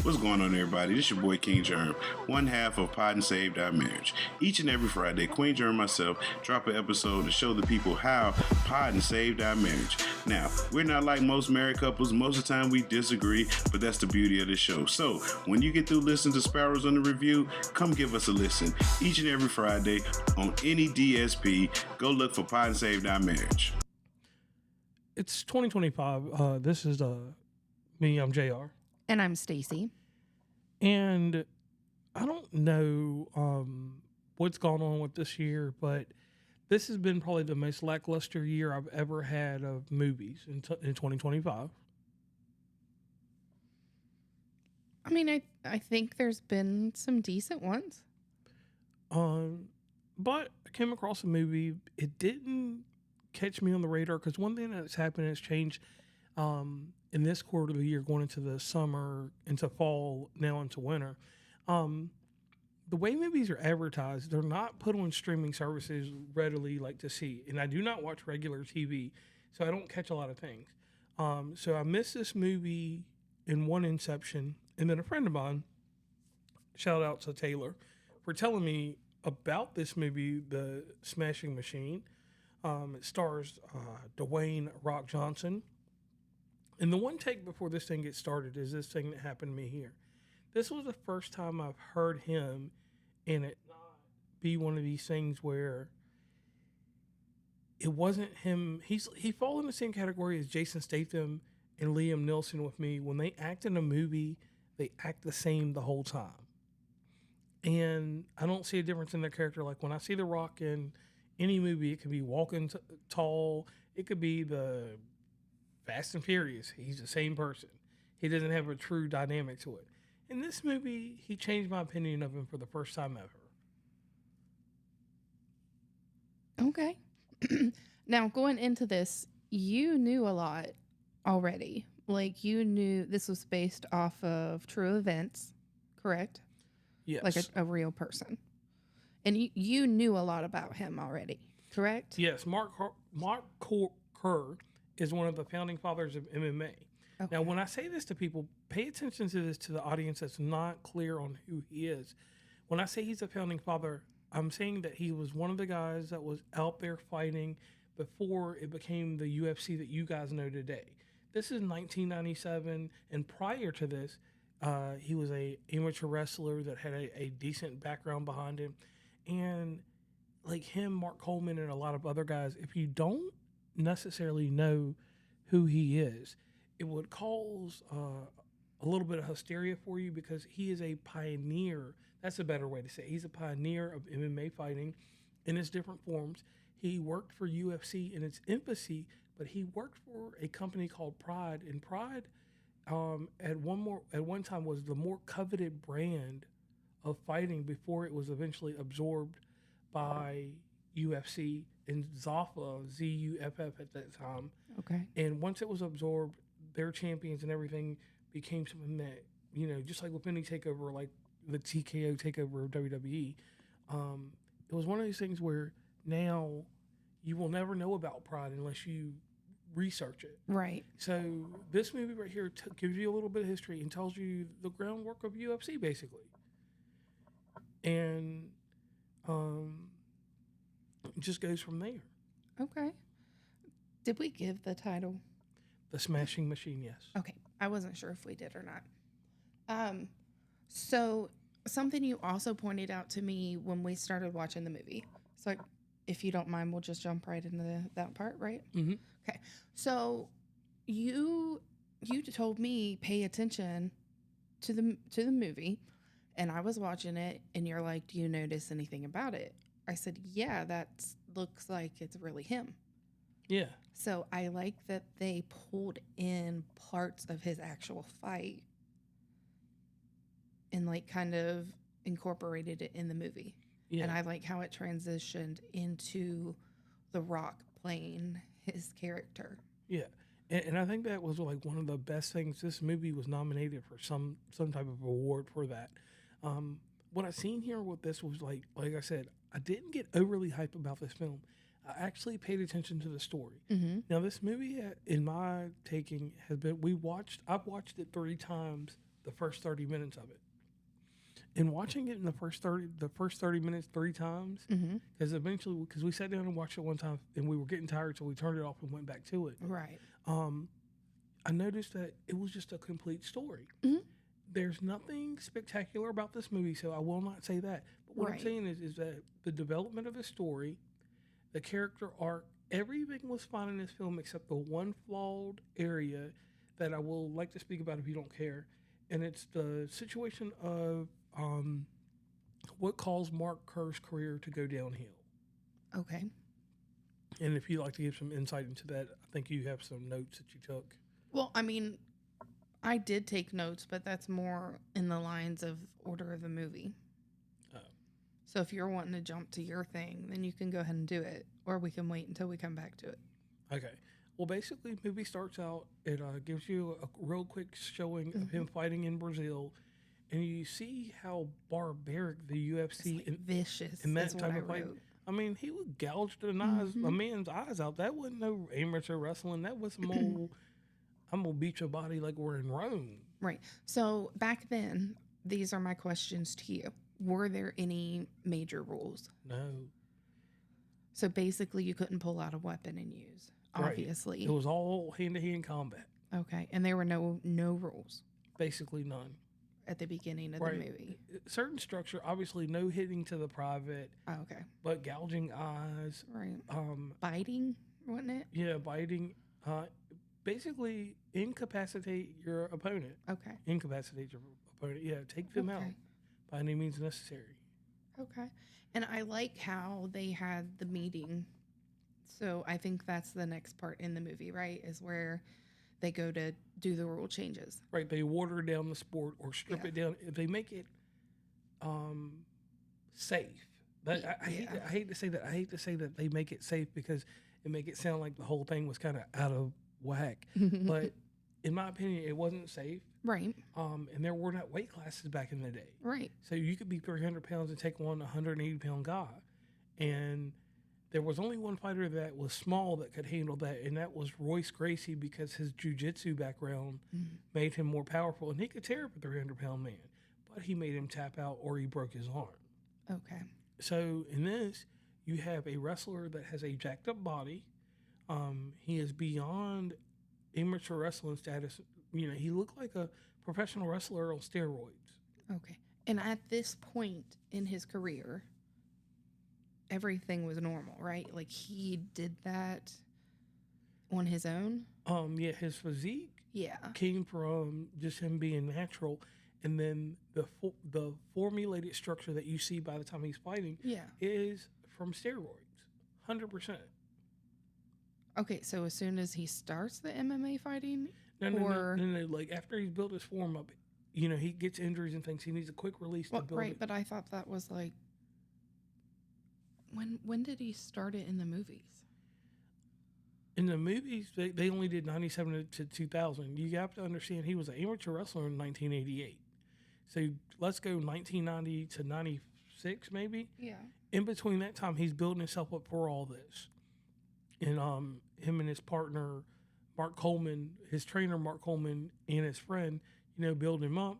What's going on, everybody? This is your boy King Germ, one half of Pod and Saved Our Marriage. Each and every Friday, Queen Germ and myself drop an episode to show the people how Pod and saved our marriage. Now, we're not like most married couples. Most of the time we disagree, but that's the beauty of this show. So, when you get through listening to Sparrows on the Review, come give us a listen. Each and every Friday on any DSP, go look for Pod and Saved Our Marriage. It's 2025. This is me. I'm JR. And I'm Stacey. And I don't know what's gone on with this year, but this has been probably the most lackluster year I've ever had of movies in 2025. I mean, I think there's been some decent ones. But I came across a movie. It didn't catch me on the radar because one thing that's happened has changed in this quarter of the year, going into the summer, into fall, now into winter. The way movies are advertised, they're not put on streaming services readily like to see. And I do not watch regular TV, so I don't catch a lot of things. So I missed this movie in one inception. And then a friend of mine, shout out to Taylor, for telling me about this movie, The Smashing Machine. It stars Dwayne Rock Johnson. And the one take before this thing gets started is this thing that happened to me here. This was the first time I've heard him in it not be one of these things where it wasn't him. He falls in the same category as Jason Statham and Liam Neeson with me. When they act in a movie, they act the same the whole time. And I don't see a difference in their character. Like when I see The Rock in any movie, it could be Walking Tall. It could be the Fast and Furious. He's the same person. He doesn't have a true dynamic to it. In this movie, he changed my opinion of him for the first time ever. Okay. Now, going into this, you knew a lot already. Like, you knew this was based off of true events, correct? Yes. Like a real person. And you knew a lot about him already, correct? Yes. Mark Kerr is one of the founding fathers of MMA. Okay. Now, when I say this to people, pay attention to this to the audience that's not clear on who he is. When I say he's a founding father, I'm saying that he was one of the guys that was out there fighting before it became the UFC that you guys know today. This is 1997, and prior to this, he was a amateur wrestler that had a decent background behind him. And like him, Mark Coleman, and a lot of other guys, if you don't necessarily know who he is, it would cause a little bit of hysteria for you because he is a pioneer. That's a better way to say it. He's a pioneer of MMA fighting in its different forms. He worked for UFC in its infancy, but he worked for a company called Pride, and Pride at one time was the more coveted brand of fighting before it was eventually absorbed by UFC and Zuffa, Z-U-F-F at that time. Okay. And once it was absorbed, their champions and everything became something that, you know, just like with any takeover, like the TKO takeover of WWE, it was one of these things where now you will never know about Pride unless you research it. Right. So this movie right here gives you a little bit of history and tells you the groundwork of UFC, basically. And it just goes from there. Okay. Did we give the title? The Smashing Machine, yes. Okay. I wasn't sure if we did or not. So something you also pointed out to me when we started watching the movie. So if you don't mind, we'll just jump right into that part, right? Mm-hmm. Okay. So you told me pay attention to the movie, and I was watching it, and you're like, do you notice anything about it? I said, yeah, that looks like it's really him. Yeah. So I like that they pulled in parts of his actual fight and like kind of incorporated it in the movie. Yeah. And I like how it transitioned into The Rock playing his character. Yeah. And I think that was like one of the best things. This movie was nominated for some type of award for that. What I seen here with this was like I said, I didn't get overly hyped about this film. I actually paid attention to the story. Mm-hmm. Now, this movie, in my taking, has been I've watched it 3 times the first 30 minutes of it. And watching it in the first 30 minutes 3 times, because eventually, because we sat down and watched it one time and we were getting tired, so we turned it off and went back to it. Right. I noticed that it was just a complete story. There's nothing spectacular about this movie, so I will not say that. But what I'm saying is that the development of the story, the character arc, everything was fine in this film except the one flawed area that I will like to speak about if you don't care. And it's the situation of what caused Mark Kerr's career to go downhill. Okay. And if you'd like to give some insight into that, I think you have some notes that you took. Well, I mean, I did take notes, but that's more in the lines of order of the movie. Oh. So if you're wanting to jump to your thing, then you can go ahead and do it, or we can wait until we come back to it. Okay. Well, basically, the movie starts out, it gives you a real quick showing of him fighting in Brazil, and you see how barbaric the UFC It's like vicious. in that type of fight. I mean, he would gouge a man's eyes out. That wasn't no amateur wrestling. That was some old, I'm going to beat your body like we're in Rome. Right. So back then, these are my questions to you. Were there any major rules? No. So basically, you couldn't pull out a weapon and use, obviously. It was all hand-to-hand combat. Okay. And there were no rules? Basically none. At the beginning of the movie? Certain structure, obviously no hitting to the private. Oh, okay. But gouging eyes. Right. Biting, wasn't it? Yeah, biting. Basically incapacitate your opponent. Okay. Incapacitate your opponent. Yeah, take them out by any means necessary. Okay. And I like how they had the meeting. So I think that's the next part in the movie, right? Is where they go to do the rule changes. Right. They water down the sport or strip it down. If they make it safe. But I hate to say that. I hate to say that they make it safe because it make it sound like the whole thing was kind of out of whack. But in my opinion, it wasn't safe. Right. And there were not weight classes back in the day. Right. So you could be 300 pounds and take on a 180-pound guy. And there was only one fighter that was small that could handle that, and that was Royce Gracie because his jiu-jitsu background made him more powerful. And he could tear up a 300-pound man, but he made him tap out or he broke his arm. Okay. So in this, you have a wrestler that has a jacked-up body. He is beyond amateur wrestling status. You know, he looked like a professional wrestler on steroids. Okay. And at this point in his career, everything was normal, right? Like he did that on his own? Yeah, his physique Yeah. came from just him being natural. And then the formulated structure that you see by the time he's fighting is from steroids, 100%. Okay, so as soon as he starts the MMA fighting? No. Like after he's built his form up, you know, he gets injuries and things. He needs a quick release to build it. But I thought that was like, when did he start it in the movies? In the movies, they only did 97 to 2000. You have to understand he was an amateur wrestler in 1988. So let's go 1990 to 96 maybe. Yeah. In between that time, he's building himself up for all this. And him and his partner, Mark Coleman, his trainer, Mark Coleman, and his friend, you know, build him up.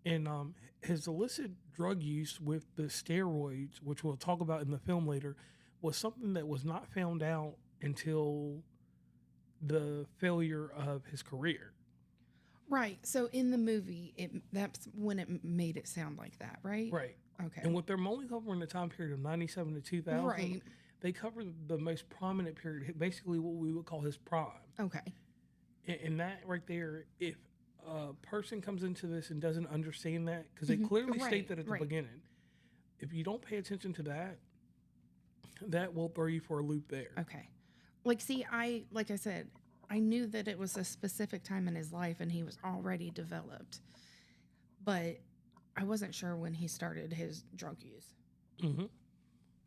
And his illicit drug use with the steroids, which we'll talk about in the film later, was something that was not found out until the failure of his career. Right. So in the movie, that's when it made it sound like that, right? Right. Okay. And what they're only covering the time period of 97 to 2000, right. They cover the most prominent period, basically what we would call his prime. Okay. And that right there, if a person comes into this and doesn't understand that, because they clearly state that at the beginning, if you don't pay attention to that, that will throw you for a loop there. Okay. Like I said, I knew that it was a specific time in his life and he was already developed, but I wasn't sure when he started his drug use. Mm-hmm.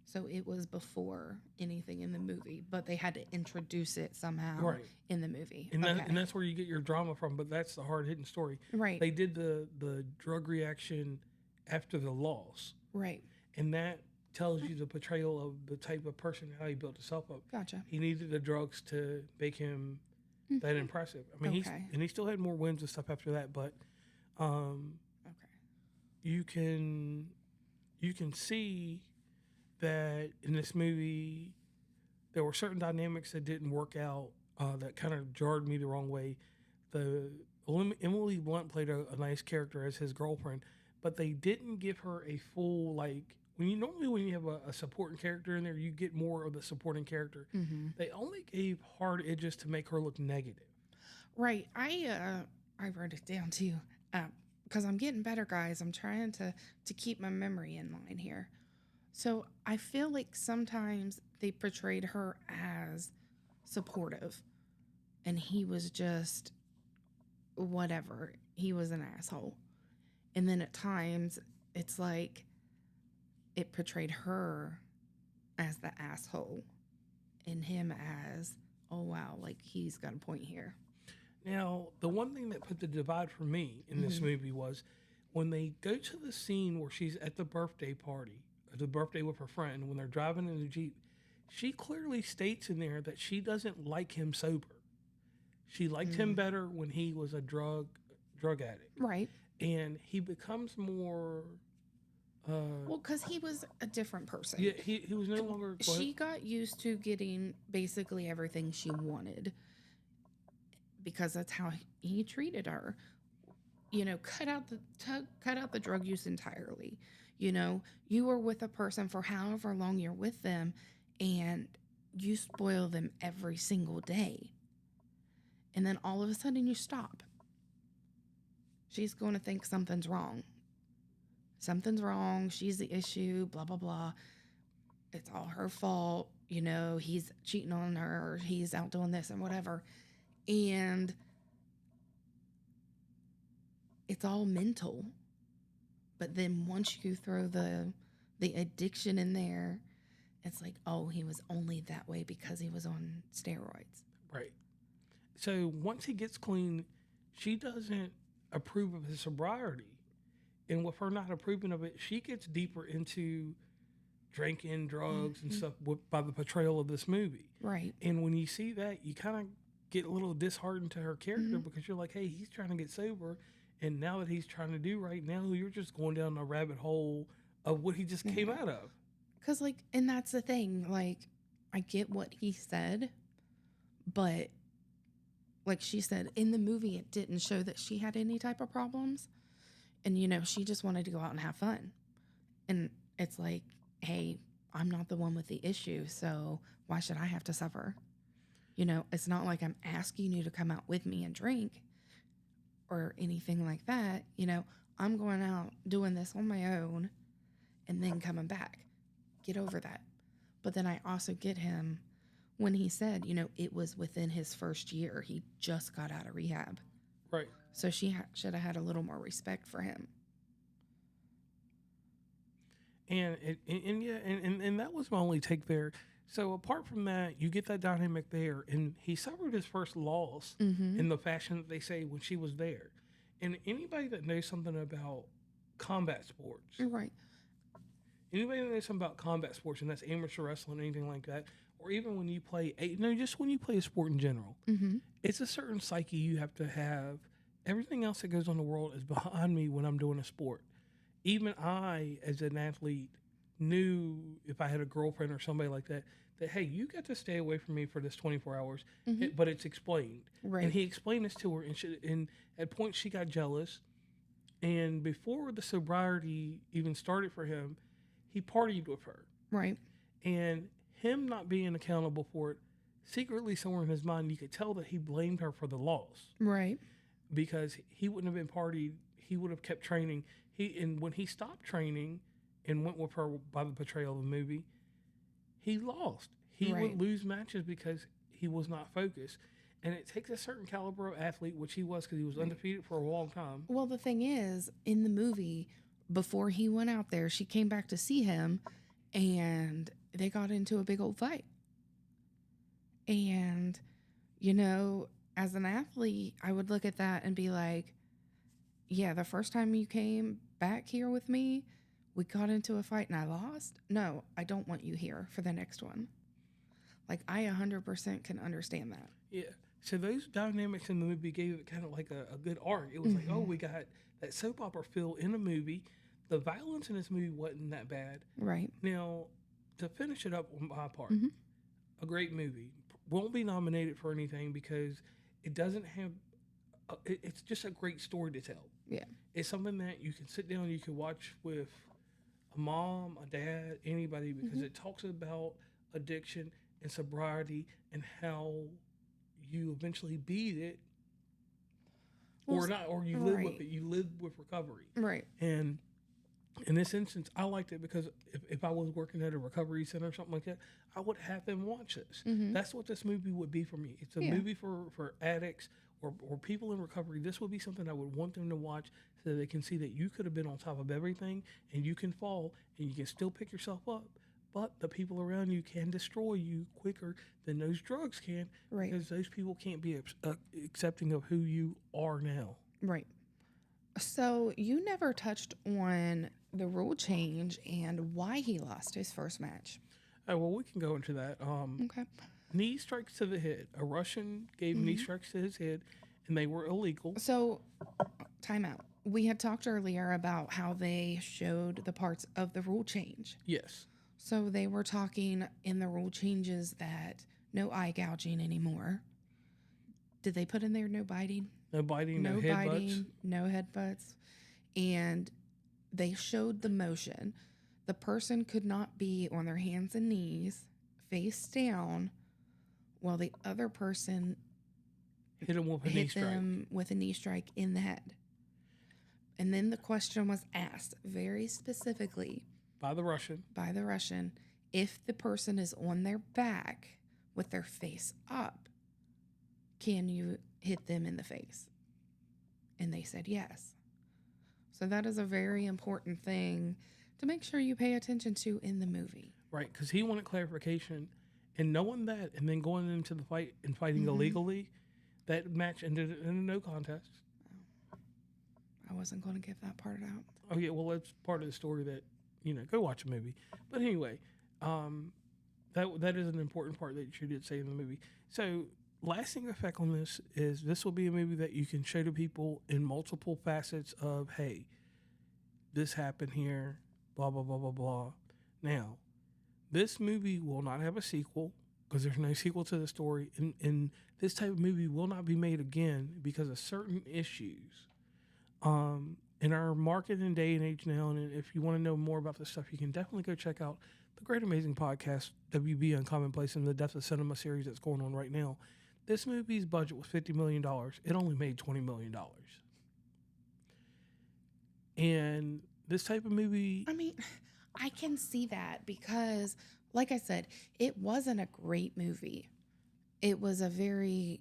So it was before anything in the movie, but they had to introduce it somehow in the movie. And, and that's where you get your drama from, but that's the hard-hitting story. Right. They did the drug reaction after the loss. Right. And that tells you the portrayal of the type of person, how he built himself up. Gotcha. He needed the drugs to make him that impressive. I mean, he still had more wins and stuff after that, but Okay. You can see that in this movie there were certain dynamics that didn't work out that kind of jarred me the wrong way. Emily Blunt played a nice character as his girlfriend, but they didn't give her a full when you have a supporting character in there, you get more of the supporting character. Mm-hmm. They only gave hard edges to make her look negative. Right. I wrote it down too, because I'm getting better, guys. I'm trying to keep my memory in line here. So I feel like sometimes they portrayed her as supportive, and he was just whatever. He was an asshole. And then at times it's like it portrayed her as the asshole and him as, oh wow, like he's got a point here. Now, the one thing that put the divide for me in this movie was when they go to the scene where she's at the birthday party, or the birthday with her friend, when they're driving in the Jeep, she clearly states in there that she doesn't like him sober. She liked him better when he was a drug addict. Right. And he becomes more... well, because he was a different person. Yeah, he was no longer... She got used to getting basically everything she wanted because that's how he treated her. You know, cut out the drug use entirely. You know, you were with a person for however long you're with them, and you spoil them every single day. And then all of a sudden you stop. She's going to think something's wrong. Something's wrong. She's the issue, blah, blah, blah. It's all her fault. You know, he's cheating on her, or he's out doing this and whatever. And it's all mental. But then once you throw the addiction in there, it's like, oh, he was only that way because he was on steroids. Right. So once he gets clean, she doesn't approve of his sobriety. And with her not approving of it, she gets deeper into drinking, drugs, and stuff by the portrayal of this movie. Right. And when you see that, you kind of get a little disheartened to her character because you're like, hey, he's trying to get sober. And now that he's trying to do right now, you're just going down a rabbit hole of what he just came out of. Because, and that's the thing. I get what he said, but like she said, in the movie, it didn't show that she had any type of problems. And, you know, she just wanted to go out and have fun. And it's like, hey, I'm not the one with the issue, so why should I have to suffer? You know, it's not like I'm asking you to come out with me and drink or anything like that. You know, I'm going out doing this on my own and then coming back. Get over that. But then I also get him when he said, you know, it was within his first year. He just got out of rehab. Right. So she should have had a little more respect for him. And that was my only take there. So apart from that, you get that dynamic there, and he suffered his first loss in the fashion that they say when she was there. And anybody that knows something about combat sports, Right. Anybody that knows something about combat sports, and that's amateur wrestling, anything like that, or even when you play, just when you play a sport in general, it's a certain psyche you have to have. Everything else that goes on in the world is behind me when I'm doing a sport. Even I, as an athlete, knew if I had a girlfriend or somebody like that, hey, you got to stay away from me for this 24 hours, but it's explained. Right. And he explained this to her, and at points she got jealous. And before the sobriety even started for him, he partied with her. Right. And him not being accountable for it, secretly somewhere in his mind, you could tell that he blamed her for the loss. Right. Because he wouldn't have been partied, he would have kept training. And when he stopped training and went with her by the portrayal of the movie, he lost. He would lose matches because he was not focused. And it takes a certain caliber of athlete, which he was because he was undefeated for a long time. Well, the thing is, in the movie, before he went out there, she came back to see him, and they got into a big old fight. And, you know, as an athlete, I would look at that and be like, yeah, the first time you came back here with me, we got into a fight and I lost. No, I don't want you here for the next one. Like, I 100% can understand that. Yeah. So those dynamics in the movie gave it kind of like a good arc. It was like, oh, we got that soap opera feel in a movie. The violence in this movie wasn't that bad. Right. Now, to finish it up on my part, Mm-hmm. a great movie. Won't be nominated for anything because it doesn't have. It's just a great story to tell. Yeah. It's something that you can sit down, you can watch with a mom, a dad, anybody, because it talks about addiction and sobriety and how you eventually beat it, or not, or you live with it. You live with recovery, Right. and in this instance, I liked it because if I was working at a recovery center or something like that, I would have them watch this. That's what this movie would be for me. It's a movie for addicts or people in recovery. This would be something I would want them to watch so that they can see that you could have been on top of everything and you can fall and you can still pick yourself up. But the people around you can destroy you quicker than those drugs can, Right. because those people can't be accepting of who you are now. Right. So you never touched on the rule change and why he lost his first match. Oh, well, we can go into that. Okay. Knee strikes to the head. A Russian gave knee strikes to his head, and they were illegal. So, time out. We had talked earlier about how they showed the parts of the rule change. Yes. So they were talking in the rule changes that no eye gouging anymore. Did they put in there no biting? No biting, no headbutts. No headbutts. And they showed the motion. The person could not be on their hands and knees, face down, while the other person Hit him with a knee hit strike. them with a knee strike in the head. And then the question was asked very specifically By the Russian. if the person is on their back with their face up, can you hit them in the face? And they said yes. So that is a very important thing to make sure you pay attention to in the movie. Right, because he wanted clarification. And knowing that, and then going into the fight and fighting illegally, that match ended in a no contest. I wasn't going to give that part out. Oh, yeah, well, that's part of the story that, go watch a movie. But anyway, that is an important part that you did say in the movie. So, lasting effect on this will be a movie that you can show to people in multiple facets of, hey, this happened here, blah, blah, blah, blah, blah. Now, this movie will not have a sequel because there's no sequel to the story. And this type of movie will not be made again because of certain issues. In our market and day and age now, and if you want to know more about this stuff, you can definitely go check out the Great Amazing Podcast, WB Uncommonplace, and the Depth of Cinema series that's going on right now. This movie's budget was $50 million. It only made $20 million. And this type of movie... I mean, I can see that because, like I said, it wasn't a great movie. It was a very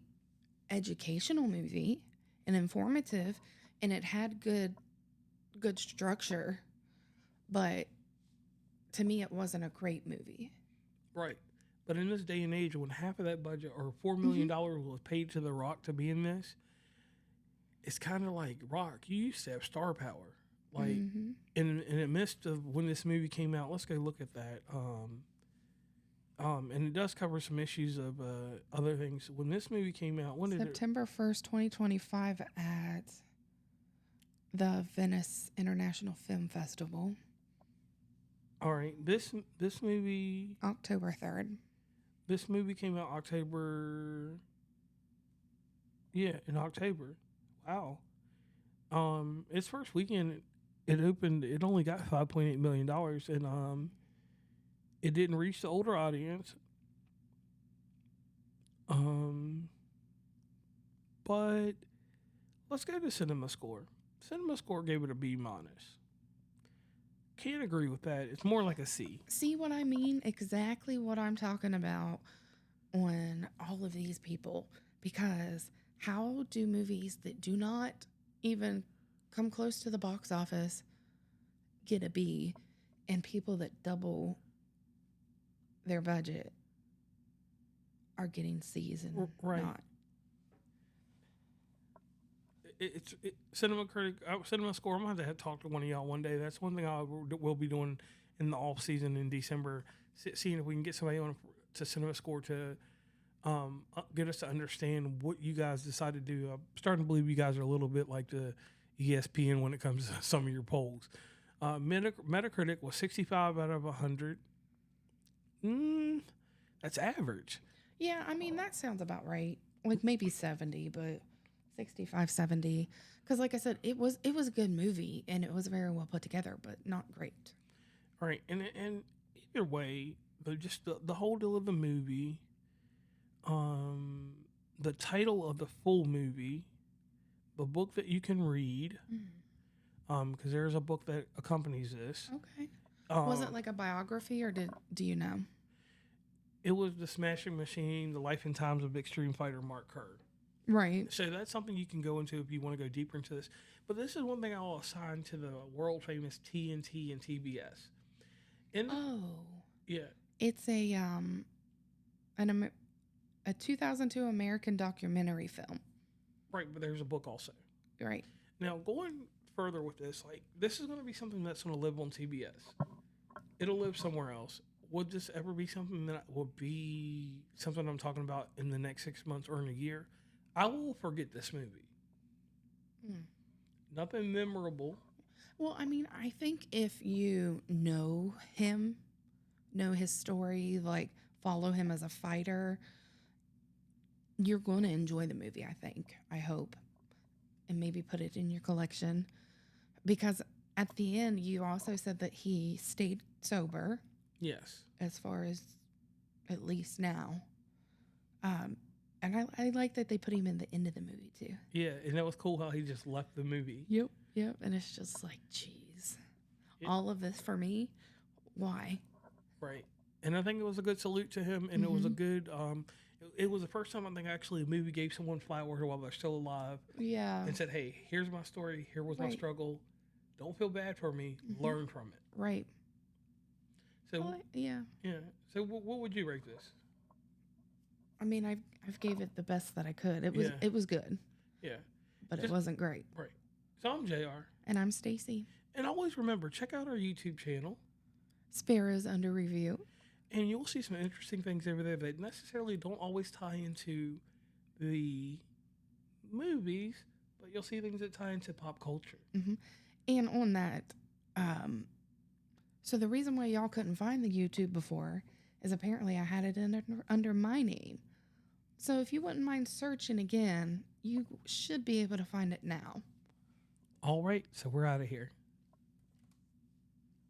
educational movie and informative, and it had good structure, but to me, it wasn't a great movie. Right. But in this day and age, when half of that budget, or $4 million, was paid to The Rock to be in this, it's kind of like, Rock, you used to have star power. Like, in the midst of when this movie came out, let's go look at that. And it does cover some issues of other things. When this movie came out, when did September 1st, 2025 at the Venice International Film Festival. All right, this movie... October 3rd. This movie came out October... Yeah, in October. Wow. Its first weekend, it only got $5.8 million, and it didn't reach the older audience. But let's go to Cinema Score. Cinema Score gave it a B-. Can't agree with that. It's more like a C. See what I mean? Exactly what I'm talking about on all of these people. Because how do movies that do not even come close to the box office get a B, and people that double their budget are getting C's and not? Cinema Score. I'm going to have to talk to one of y'all one day. That's one thing I will be doing in the off season in December, seeing if we can get somebody on to Cinema Score to get us to understand what you guys decided to do. I'm starting to believe you guys are a little bit like the ESPN when it comes to some of your polls. Metacritic was 65 out of 100. That's average. Yeah, I mean, that sounds about right. Like maybe 70, but 65, 70. Because like I said, it was a good movie and it was very well put together, but not great. Right. And either way, but just the whole deal of the movie, the title of the full movie, the book that you can read, because there's a book that accompanies this. Okay. Was it like a biography or do you know? It was The Smashing Machine, The Life and Times of Extreme Fighter Mark Kerr. Right. So that's something you can go into if you want to go deeper into this. But this is one thing I'll assign to the world famous TNT and TBS. Yeah. It's a 2002 American documentary film. Right, but there's a book also. Right. Now, going further with this, like, this is going to be something that's going to live on TBS. It'll live somewhere else. Would this ever be something that will be something I'm talking about in the next 6 months or in a year? I will forget this movie. Nothing memorable. Well, I mean, I think if you know him, know his story, like follow him as a fighter, you're going to enjoy the movie, I think. I hope. And maybe put it in your collection. Because at the end, you also said that he stayed sober. Yes. As far as at least now. And I like that they put him in the end of the movie, too. Yeah, and that was cool how he just left the movie. Yep. And it's just like, geez. All of this for me? Why? Right. And I think it was a good salute to him, and it was a good... it was the first time I think actually a movie gave someone flowers while they're still alive. Yeah. And said, hey, here's my story. Here was my struggle. Don't feel bad for me. Learn from it. Right. So yeah. So what would you rate this? I mean, I've gave it the best that I could. It was good. Yeah. But it wasn't great. Right. So I'm JR. And I'm Stacey. And always remember, check out our YouTube channel. Sparrow's under review. And you'll see some interesting things over there that necessarily don't always tie into the movies, but you'll see things that tie into pop culture. And on that, so the reason why y'all couldn't find the YouTube before is apparently I had it under my name. So if you wouldn't mind searching again, you should be able to find it now. All right, so we're out of here.